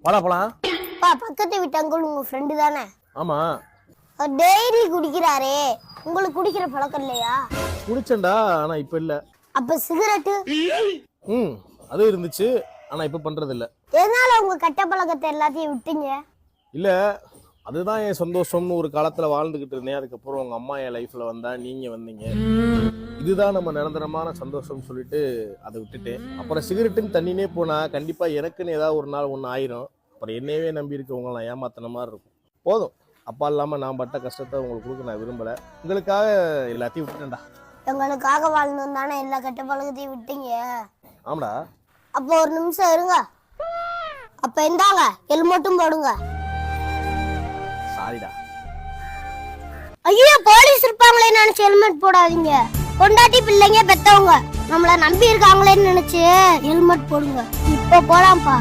வாடா போலாம். பக்கத்து வீட்டு அங்கிள் உங்க ஃப்ரெண்டு தானே? ஆமா. டெய்லி குடிக்கிறாரே, உங்களுக்கு குடிக்கிற பழக்கம் இல்லையா? குடிச்சேன்டா, ஆனா இப்ப இல்ல. அப்ப சிகரெட்டு? அது இருந்துச்சு, ஆனா இப்ப பண்றது இல்ல. எதனால உங்க கெட்ட பழக்கத்தை எல்லாத்தையும் விட்டீங்க? இல்ல, அதுதான் என் சந்தோஷம்னு ஒரு காலத்துல வாழ்ந்துகிட்டு இருந்தேன். அதுக்கப்புறம் உங்க அம்மா என் லைஃப்ல வந்தா, நீங்க வந்தீங்க. இதுதான் நம்ம நிரந்தரமான சந்தோஷம் சொல்லிட்டு அதை விட்டுட்டேன். அப்புறம் சிகரெட்டுன்னு தண்ணினே போனா கண்டிப்பா எனக்குன்னு ஏதாவது ஒரு நாள் ஒன்று ஆயிரும். அப்புறம் என்னையவே நம்பி இருக்கவங்க நான் ஏமாத்தின மாதிரி இருக்கும். போதும், அப்பா இல்லாம நான் பட்ட கஷ்டத்தை உங்களுக்கு கொடுக்க நான் விரும்பல. உங்களுக்காக எல்லாத்தையும் விட்டுட்டேன்டா. எங்களுக்காக வாழணும் தானே எல்லா கெட்ட பழக்கத்தையும் விட்டீங்க? ஆமாடா. அப்போ ஒரு நிமிஷம் இருங்க. அப்ப இந்தாங்க, ஹெல்மெட்டும் போடுங்க. சாரிடா. ஐயோ, போலீஸ் இருப்பாங்களே நினைச்சு ஹெல்மெட் போடாதீங்க. பொண்டாட்டி பிள்ளைங்க பெத்தவங்க நம்மள நம்பி இருக்காங்களேன்னு நினைச்சு ஹெல்மெட் போடுங்க. இப்ப போலாம்ப்பா.